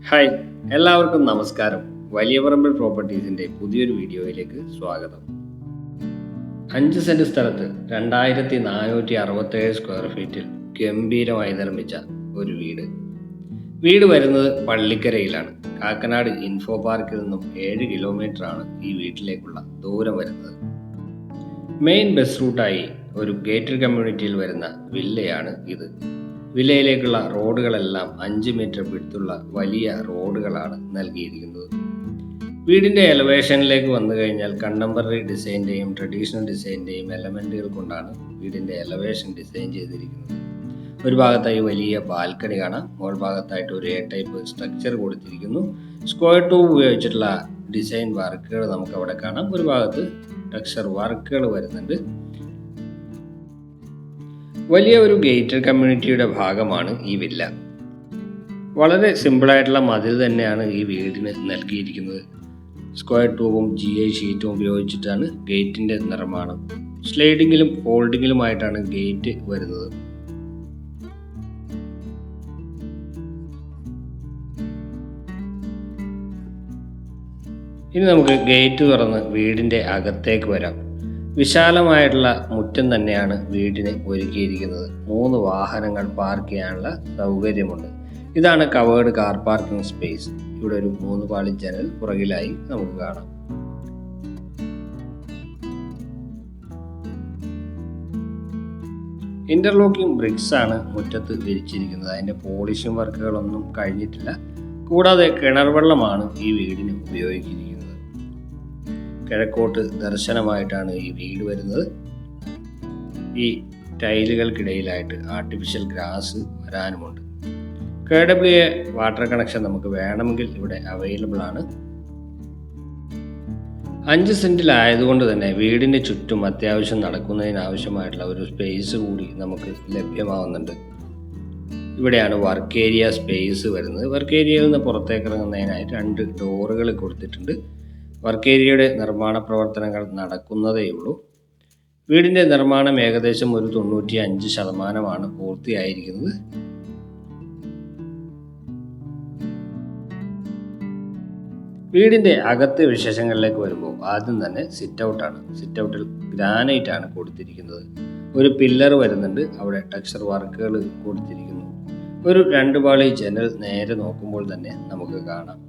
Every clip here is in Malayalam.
ഹായ്, എല്ലാവർക്കും നമസ്കാരം. വലിയ പറമ്പിൽ പ്രോപ്പർട്ടീസിൻ്റെ പുതിയൊരു വീഡിയോയിലേക്ക് സ്വാഗതം. 5 സെൻറ് സ്ഥലത്ത് 2467 സ്ക്വയർ ഫീറ്റിൽ ഗംഭീരമായി നിർമ്മിച്ച ഒരു വീട് വരുന്നത് പള്ളിക്കരയിലാണ്. കാക്കനാട് ഇൻഫോ പാർക്കിൽ നിന്നും 7 കിലോമീറ്ററാണ് ഈ വീട്ടിലേക്കുള്ള ദൂരം വരുന്നത്. മെയിൻ ബസ് റൂട്ടായി ഒരു ഗേറ്റഡ് കമ്മ്യൂണിറ്റിയിൽ വരുന്ന വില്ലയാണ് ഇത്. വില്ലയിലേക്കുള്ള റോഡുകളെല്ലാം 5 മീറ്റർ വിഡ്ത്തുള്ള വലിയ റോഡുകളാണ് നൽകിയിരിക്കുന്നത്. വീടിൻ്റെ എലവേഷനിലേക്ക് വന്നു കഴിഞ്ഞാൽ കണ്ടംപററി ഡിസൈൻ്റെയും ട്രഡീഷണൽ ഡിസൈൻ്റെയും എലമെൻറ്റുകൾ കൊണ്ടാണ് വീടിൻ്റെ എലവേഷൻ ഡിസൈൻ ചെയ്തിരിക്കുന്നത്. ഒരു ഭാഗത്തായി വലിയ ബാൽക്കണി കാണാം. മുകൾ ഭാഗത്തായിട്ട് ഒരു എ ടൈപ്പ് സ്ട്രക്ചർ കൊടുത്തിരിക്കുന്നു. സ്ക്വയർ ട്യൂബ് ഉപയോഗിച്ചിട്ടുള്ള ഡിസൈൻ വർക്കുകൾ നമുക്ക് അവിടെ കാണാം. ഒരു ഭാഗത്ത് ടെക്സ്ചർ വർക്കുകൾ വരുന്നുണ്ട്. വലിയ ഒരു ഗേറ്റഡ് കമ്മ്യൂണിറ്റിയുടെ ഭാഗമാണ് ഈ വില്ല. വളരെ സിമ്പിളായിട്ടുള്ള മതിൽ തന്നെയാണ് ഈ വീടിന് നൽകിയിരിക്കുന്നത്. സ്ക്വയർ ട്യൂബും GI ഷീറ്റും ഉപയോഗിച്ചിട്ടാണ് ഗേറ്റിൻ്റെ നിർമ്മാണം. സ്ലൈഡിങ്ങിലും ഫോൾഡിങ്ങിലുമായിട്ടാണ് ഗേറ്റ് വരുന്നത്. ഇനി നമുക്ക് ഗേറ്റ് തുറന്ന് വീടിൻ്റെ അകത്തേക്ക് വരാം. വിശാലമായിട്ടുള്ള മുറ്റം തന്നെയാണ് വീടിന് ഒരുക്കിയിരിക്കുന്നത്. 3 വാഹനങ്ങൾ പാർക്ക് ചെയ്യാനുള്ള സൗകര്യമുണ്ട്. ഇതാണ് കവേർഡ് കാർ പാർക്കിംഗ് സ്പേസ്. ഇവിടെ ഒരു 3 പാളി ജനൽ പുറകിലായി നമുക്ക് കാണാം. ഇന്റർലോക്കിംഗ് ബ്രിക്സ് ആണ് മുറ്റത്ത് വിരിച്ചിരിക്കുന്നത്. അതിൻ്റെ പോളിഷും വർക്കുകളൊന്നും കഴിഞ്ഞിട്ടില്ല. കൂടാതെ കിണർ വെള്ളമാണ് ഈ വീടിന് ഉപയോഗിച്ചിരിക്കുന്നത്. കിഴക്കോട്ട് ദർശനമായിട്ടാണ് ഈ വീട് വരുന്നത്. ഈ ടൈലുകൾക്കിടയിലായിട്ട് ആർട്ടിഫിഷ്യൽ ഗ്രാസ് വരാനുമുണ്ട്. KWA വാട്ടർ കണക്ഷൻ നമുക്ക് വേണമെങ്കിൽ ഇവിടെ അവൈലബിൾ ആണ്. 5 സെൻറ്റിലായതുകൊണ്ട് തന്നെ വീടിന് ചുറ്റും അത്യാവശ്യം നടക്കുന്നതിനാവശ്യമായിട്ടുള്ള ഒരു സ്പേസ് കൂടി നമുക്ക് ലഭ്യമാവുന്നുണ്ട്. ഇവിടെയാണ് വർക്ക് ഏരിയ സ്പേസ് വരുന്നത്. വർക്ക് ഏരിയയിൽ നിന്ന് പുറത്തേക്ക് ഇറങ്ങുന്നതിനായി 2 ഡോറുകൾ കൊടുത്തിട്ടുണ്ട്. വർക്ക് ഏരിയയുടെ നിർമ്മാണ പ്രവർത്തനങ്ങൾ നടക്കുന്നതേയുള്ളൂ. വീടിൻ്റെ നിർമ്മാണം ഏകദേശം ഒരു 95% പൂർത്തിയായിരിക്കുന്നത്. വീടിൻ്റെ അകത്തെ വിശേഷങ്ങളിലേക്ക് വരുമ്പോൾ ആദ്യം തന്നെ സിറ്റ് ഔട്ടാണ്. സിറ്റ് ഔട്ടിൽ ഗ്രാനൈറ്റ് ആണ് കൊടുത്തിരിക്കുന്നത്. ഒരു പില്ലർ വരുന്നുണ്ട്. അവിടെ ടെക്സ്ചർ വർക്കുകൾ കൊടുത്തിരിക്കുന്നു. ഒരു 2 പാളി ജനൽ നേരെ നോക്കുമ്പോൾ തന്നെ നമുക്ക് കാണാം.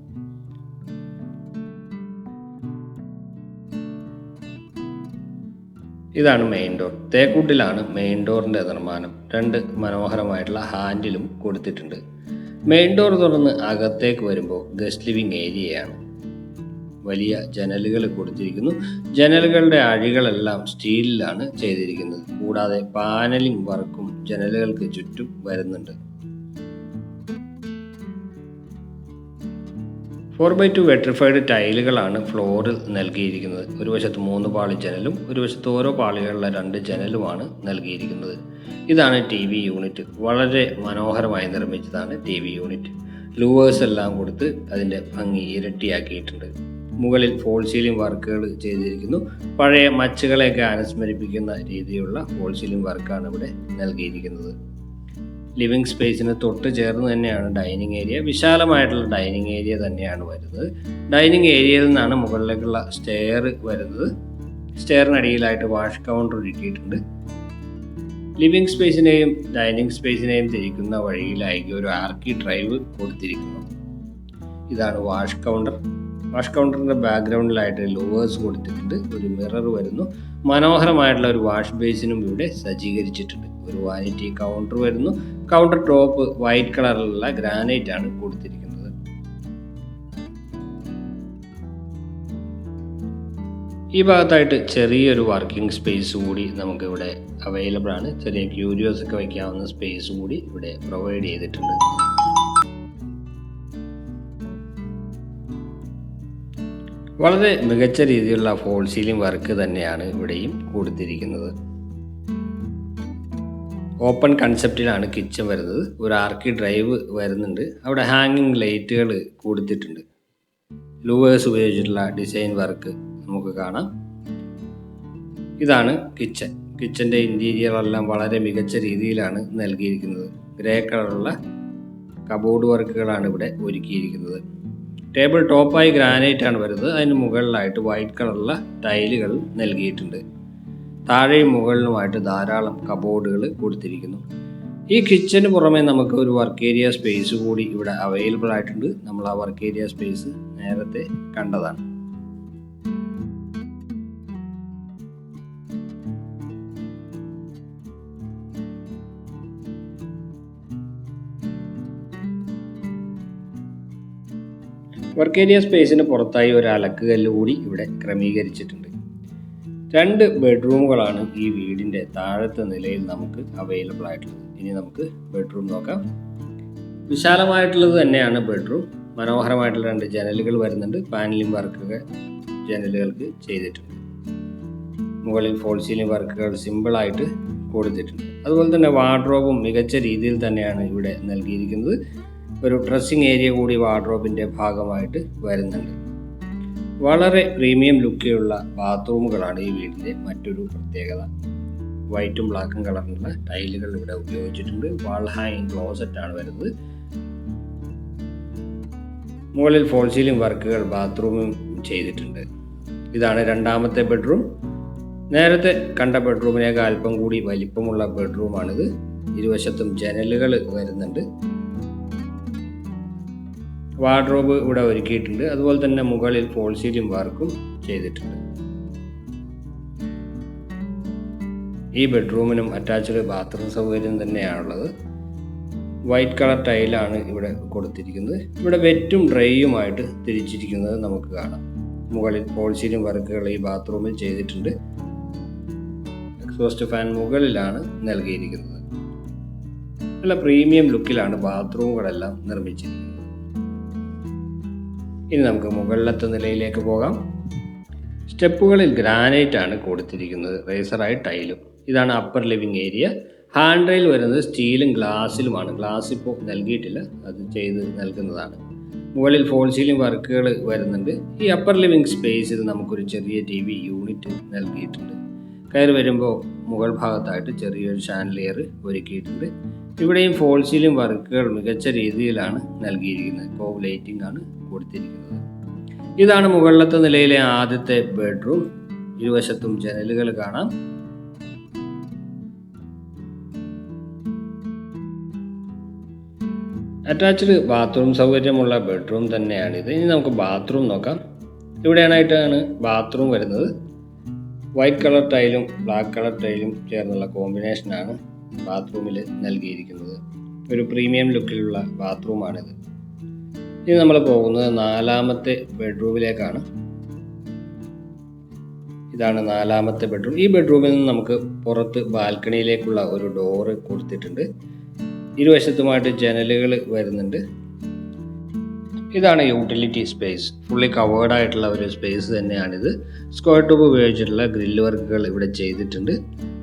ഇതാണ് മെയിൻ ഡോർ. തേക്കൂട്ടിലാണ് മെയിൻ ഡോറിൻ്റെ നിർമ്മാണം. 2 മനോഹരമായിട്ടുള്ള ഹാൻഡിലും കൊടുത്തിട്ടുണ്ട്. മെയിൻ ഡോർ തുറന്ന് അകത്തേക്ക് വരുമ്പോൾ ഗസ്റ്റ് ലിവിംഗ് ഏരിയയാണ്. വലിയ ജനലുകൾ കൊടുത്തിരിക്കുന്നു. ജനലുകളുടെ അഴികളെല്ലാം സ്റ്റീലിലാണ് ചെയ്തിരിക്കുന്നത്. കൂടാതെ പാനലിംഗ് വർക്കും ജനലുകൾക്ക് ചുറ്റും വരുന്നുണ്ട്. 4x2 വെട്രിഫൈഡ് ടൈലുകളാണ് ഫ്ലോറിൽ നൽകിയിരിക്കുന്നത്. ഒരു വശത്ത് 3 പാളി ജനലും ഒരു വശത്ത് ഓരോ പാളികളുള്ള 2 ജനലുമാണ് നൽകിയിരിക്കുന്നത്. ഇതാണ് TV യൂണിറ്റ്. വളരെ മനോഹരമായി നിർമ്മിച്ചതാണ് TV യൂണിറ്റ്. ലൂവേഴ്സ് എല്ലാം കൊടുത്ത് അതിൻ്റെ ഭംഗി ഇരട്ടിയാക്കിയിട്ടുണ്ട്. മുകളിൽ ഫോൾ സീലിംഗ് വർക്കുകൾ ചെയ്തിരിക്കുന്നു. പഴയ മച്ചുകളെയൊക്കെ അനുസ്മരിപ്പിക്കുന്ന രീതിയിലുള്ള ഫോൾ സീലിംഗ് വർക്കാണ് ഇവിടെ നൽകിയിരിക്കുന്നത്. ലിവിംഗ് സ്പേസിന് തൊട്ട് ചേർന്ന് തന്നെയാണ് ഡൈനിങ് ഏരിയ. വിശാലമായിട്ടുള്ള ഡൈനിങ് ഏരിയ തന്നെയാണ് വരുന്നത്. ഡൈനിങ് ഏരിയയിൽ നിന്നാണ് മുകളിലേക്കുള്ള സ്റ്റെയർ വരുന്നത്. സ്റ്റെയറിനടിയിലായിട്ട് വാഷ് കൗണ്ടർ ഒരുക്കിയിട്ടുണ്ട്. ലിവിംഗ് സ്പേസിനെയും ഡൈനിങ് സ്പേസിനെയും തിരിക്കുന്ന വഴിയിലായി ഒരു ആർക്കി ഡ്രൈവ് കൊടുത്തിരിക്കുന്നു. ഇതാണ് വാഷ് കൗണ്ടർ. വാഷ് കൗണ്ടറിൻ്റെ ബാക്ക്ഗ്രൗണ്ടിലായിട്ട് ലൂവേഴ്സ് കൊടുത്തിട്ടുണ്ട്. ഒരു മിറർ വരുന്നു. മനോഹരമായിട്ടുള്ള ഒരു വാഷ് ബേസിനും ഇവിടെ സജ്ജീകരിച്ചിട്ടുണ്ട്. ഒരു വാനിറ്റി കൗണ്ടർ വരുന്നു. കൗണ്ടർ ടോപ്പ് വൈറ്റ് കളറിലുള്ള ഗ്രാനൈറ്റ് ആണ് കൊടുത്തിരിക്കുന്നത്. ഈ ഭാഗത്തായിട്ട് ചെറിയൊരു വർക്കിംഗ് സ്പേസ് കൂടി നമുക്കിവിടെ അവൈലബിൾ ആണ്. ചെറിയ ക്യൂരിയോസ് ഒക്കെ വയ്ക്കാവുന്ന സ്പേസ് കൂടി ഇവിടെ പ്രൊവൈഡ് ചെയ്തിട്ടുണ്ട്. വളരെ മികച്ച രീതിയിലുള്ള ഫോൾ സീലിംഗ് വർക്ക് തന്നെയാണ് ഇവിടെയും കൊടുത്തിരിക്കുന്നത്. ഓപ്പൺ കൺസെപ്റ്റിലാണ് കിച്ചൺ വരുന്നത്. ഒരു ആർക്കി ഡ്രൈവ് വരുന്നുണ്ട്. അവിടെ ഹാങ്ങിങ് ലൈറ്റുകൾ കൊടുത്തിട്ടുണ്ട്. ലൂവേഴ്സ് ഉപയോഗിച്ചിട്ടുള്ള ഡിസൈൻ വർക്ക് നമുക്ക് കാണാം. ഇതാണ് കിച്ചൺ. കിച്ചൻ്റെ ഇൻറ്റീരിയർ എല്ലാം വളരെ മികച്ച രീതിയിലാണ് നൽകിയിരിക്കുന്നത്. ഗ്രേ കളറുള്ള കബോർഡ് വർക്കുകളാണ് ഇവിടെ ഒരുക്കിയിരിക്കുന്നത്. ടേബിൾ ടോപ്പായി ഗ്രാനൈറ്റ് ആണ് വരുന്നത്. അതിന് മുകളിലായിട്ട് വൈറ്റ് കളറുള്ള ടൈലുകൾ നൽകിയിട്ടുണ്ട്. താഴെയും മുകളിലുമായിട്ട് ധാരാളം കബോർഡുകൾ കൊടുത്തിരിക്കുന്നു. ഈ കിച്ചന് പുറമെ നമുക്ക് ഒരു വർക്ക് ഏരിയ സ്പേസ് കൂടി ഇവിടെ അവൈലബിൾ ആയിട്ടുണ്ട്. നമ്മൾ ആ വർക്ക് ഏരിയ സ്പേസ് നേരത്തെ കണ്ടതാണ്. വർക്ക് ഏരിയ സ്പേസിന് പുറത്തായി ഒരു അലക്കുകല്ല് കൂടി ഇവിടെ ക്രമീകരിച്ചിട്ടുണ്ട്. 2 ബെഡ്റൂമുകളാണ് ഈ വീടിൻ്റെ താഴത്തെ നിലയിൽ നമുക്ക് അവൈലബിൾ ആയിട്ടുള്ളത്. ഇനി നമുക്ക് ബെഡ്റൂം നോക്കാം. വിശാലമായിട്ടുള്ളത് തന്നെയാണ് ബെഡ്റൂം. മനോഹരമായിട്ടുള്ള 2 ജനലുകൾ വരുന്നുണ്ട്. പാനലിംഗ് വർക്കൊക്കെ ജനലുകൾക്ക് ചെയ്തിട്ടുണ്ട്. മുകളിൽ ഫോൾ സീലിംഗ് വർക്കുകൾ സിമ്പിളായിട്ട് കൊടുത്തിട്ടുണ്ട്. അതുപോലെ തന്നെ വാർഡ്രോബും മികച്ച രീതിയിൽ തന്നെയാണ് ഇവിടെ നൽകിയിരിക്കുന്നത്. ഒരു ഡ്രസ്സിംഗ് ഏരിയ കൂടി വാർഡ്രോബിൻ്റെ ഭാഗമായിട്ട് വരുന്നുണ്ട്. വളരെ പ്രീമിയം ലുക്കിലുള്ള ബാത്റൂമുകളാണ് ഈ വീടിൻ്റെ മറ്റൊരു പ്രത്യേകത. വൈറ്റും ബ്ലാക്കും കളറിലുള്ള ടൈലുകൾ ഇവിടെ ഉപയോഗിച്ചിട്ടുണ്ട്. വാൾ ഹാങ്ങിങ് ക്ലോസറ്റ് ആണ് വരുന്നത്. മുകളിൽ ഫോൾ സീലിംഗ് വർക്കുകൾ ബാത്റൂമും ചെയ്തിട്ടുണ്ട്. ഇതാണ് 2ാമത്തെ ബെഡ്റൂം. നേരത്തെ കണ്ട ബെഡ്റൂമിനേക്കാൾ അല്പം കൂടി വലിപ്പമുള്ള ബെഡ്റൂമാണിത്. ഇരുവശത്തും ജനലുകൾ വരുന്നുണ്ട്. വാർഡ്രോബ് ഇവിടെ ഒരുക്കിയിട്ടുണ്ട്. അതുപോലെ തന്നെ മുകളിൽ ഫോൾ സീലിംഗ് വർക്കും ചെയ്തിട്ടുണ്ട്. ഈ ബെഡ്റൂമിനും അറ്റാച്ച്ഡ് ബാത്റൂം സൗകര്യം തന്നെയാണുള്ളത്. വൈറ്റ് കളർ ടൈലാണ് ഇവിടെ കൊടുത്തിരിക്കുന്നത്. ഇവിടെ വെറ്റും ഡ്രൈയുമായിട്ട് തിരിച്ചിരിക്കുന്നത് നമുക്ക് കാണാം. മുകളിൽ ഫോൾ സീലിംഗ് വർക്കുകൾ ഈ ബാത്റൂമിൽ ചെയ്തിട്ടുണ്ട്. എക്സോസ്റ്റ് ഫാൻ മുകളിലാണ് നൽകിയിരിക്കുന്നത്. നല്ല പ്രീമിയം ലുക്കിലാണ് ബാത്റൂമുകളെല്ലാം നിർമ്മിച്ചിരിക്കുന്നത്. ഇനി നമുക്ക് മുകളിലത്തെ നിലയിലേക്ക് പോകാം. സ്റ്റെപ്പുകളിൽ ഗ്രാനൈറ്റ് ആണ് കൊടുത്തിരിക്കുന്നത്. റേസറായി ടൈലും. ഇതാണ് upper living area. Hand rail വരുന്നത് സ്റ്റീലും ഗ്ലാസ്സിലുമാണ്. ഗ്ലാസ് ഇപ്പോൾ നൽകിയിട്ടില്ല, അത് ചെയ്ത് നൽകുന്നതാണ്. മുകളിൽ ഫോൾ സീലിംഗ് വർക്കുകൾ വരുന്നുണ്ട്. ഈ അപ്പർ ലിവിംഗ് സ്പേസിൽ നമുക്കൊരു ചെറിയ TV യൂണിറ്റ് നൽകിയിട്ടുണ്ട്. കയറി വരുമ്പോൾ മുകൾ ഭാഗത്തായിട്ട് ചെറിയൊരു ഷാൻഡലിയർ ഒരുക്കിയിട്ടുണ്ട്. ഇവിടെയും ഫോൾ സീലിംഗ് വർക്കുകൾ മികച്ച രീതിയിലാണ് നൽകിയിരിക്കുന്നത്. കോവ് ലൈറ്റിംഗ് ആണ് കൊടുത്തിരിക്കുന്നത്. ഇതാണ് മുകളിലത്തെ നിലയിലെ ആദ്യത്തെ ബെഡ്റൂം. ഇരുവശത്തും ജനലുകൾ കാണാം. അറ്റാച്ച്ഡ് ബാത്റൂം സൗകര്യമുള്ള ബെഡ്റൂം തന്നെയാണിത്. ഇനി നമുക്ക് ബാത്റൂം നോക്കാം. ഇവിടെയാണായിട്ടാണ് ബാത്റൂം വരുന്നത്. വൈറ്റ് കളർ ടൈലും ബ്ലാക്ക് കളർ ടൈലും ചേർന്നുള്ള കോമ്പിനേഷനാണ് ബാത്റൂമിൽ നൽകിയിരിക്കുന്നത്. ഒരു പ്രീമിയം ലുക്കിലുള്ള ബാത്റൂമാണിത്. ഇനി നമ്മൾ പോകുന്നത് 4ാമത്തെ ബെഡ്റൂമിലേക്കാണ്. ഇതാണ് 4ാമത്തെ ബെഡ്റൂം. ഈ ബെഡ്റൂമിൽ നിന്ന് നമുക്ക് പുറത്ത് ബാൽക്കണിയിലേക്കുള്ള ഒരു ഡോറ് കൊടുത്തിട്ടുണ്ട്. ഇരുവശത്തുമായിട്ട് ജനലുകൾ വരുന്നുണ്ട്. ഇതാണ് യൂട്ടിലിറ്റി സ്പേസ്. ഫുള്ളി കവേർഡ് ആയിട്ടുള്ള ഒരു സ്പേസ് തന്നെയാണിത്. സ്ക്വയർ ട്യൂബ് ഉപയോഗിച്ചിട്ടുള്ള ഗ്രില്ല് വർക്കുകൾ ഇവിടെ ചെയ്തിട്ടുണ്ട്.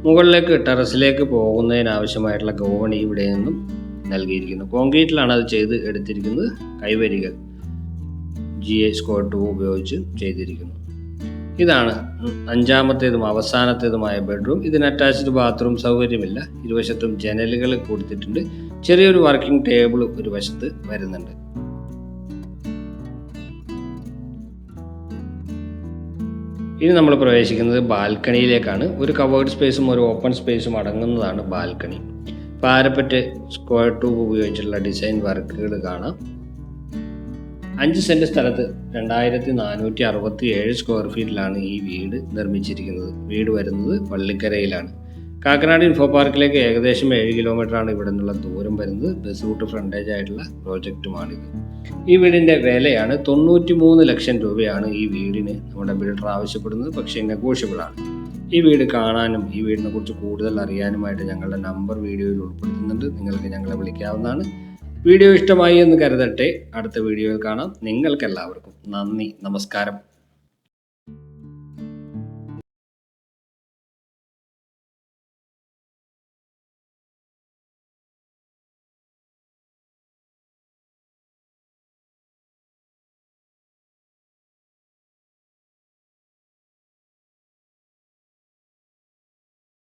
മുകളിലേക്ക് ടെറസിലേക്ക് പോകുന്നതിനാവശ്യമായിട്ടുള്ള ഗോവണി ഇവിടെ നിന്നും നൽകിയിരിക്കുന്നു. കോൺക്രീറ്റിലാണ് അത് ചെയ്ത് എടുത്തിരിക്കുന്നത്. കൈവരികൾ GA സ്ക്വയർ ട്യൂബ് ഉപയോഗിച്ച് ചെയ്തിരിക്കുന്നു. ഇതാണ് 5ാമത്തേതും അവസാനത്തേതുമായ ബെഡ്റൂം. ഇതിന് അറ്റാച്ച്ഡ് ബാത്റൂം സൗകര്യമില്ല. ഇരുവശത്തും ജനലുകൾ കൊടുത്തിട്ടുണ്ട്. ചെറിയൊരു വർക്കിംഗ് ടേബിൾ ഒരു വശത്ത് വരുന്നുണ്ട്. ഇനി നമ്മൾ പ്രവേശിക്കുന്നത് ബാൽക്കണിയിലേക്കാണ്. ഒരു കവേർഡ് സ്പേസും ഒരു ഓപ്പൺ സ്പേസും അടങ്ങുന്നതാണ് ബാൽക്കണി. പാരപ്പറ്റ് സ്ക്വയർ ട്യൂബ് ഉപയോഗിച്ചുള്ള ഡിസൈൻ വർക്കുകൾ കാണാം. 5 സെൻറ്റ് സ്ഥലത്ത് 2467 സ്ക്വയർ ഫീറ്റിലാണ് ഈ വീട് നിർമ്മിച്ചിരിക്കുന്നത്. വീട് വരുന്നത് പള്ളിക്കരയിലാണ്. കാക്കനാട് ഇൻഫോ പാർക്കിലേക്ക് ഏകദേശം 7 കിലോമീറ്ററാണ് ഇവിടെ നിന്നുള്ള ദൂരം വരുന്നത്. ബസ് റൂട്ട് ഫ്രണ്ടേജ് ആയിട്ടുള്ള പ്രോജക്റ്റുമാണിത്. ഈ വീടിൻ്റെ വിലയാണ് 93 ലക്ഷം രൂപയാണ് ഈ വീടിന് നമ്മുടെ ബിൽഡർ ആവശ്യപ്പെടുന്നത്. പക്ഷേ നെഗോഷ്യബിൾ ആണ്. ഈ വീട് കാണാനും ഈ വീടിനെ കുറിച്ച് കൂടുതൽ അറിയാനുമായിട്ട് ഞങ്ങളുടെ നമ്പർ വീഡിയോയിൽ ഉൾപ്പെടുത്തുന്നുണ്ട്. നിങ്ങൾക്ക് ഞങ്ങളെ വിളിക്കാവുന്നതാണ്. വീഡിയോ ഇഷ്ടമായി എന്ന് കരുതട്ടെ. അടുത്ത വീഡിയോയിൽ കാണാം. നിങ്ങൾക്കെല്ലാവർക്കും നന്ദി, നമസ്കാരം.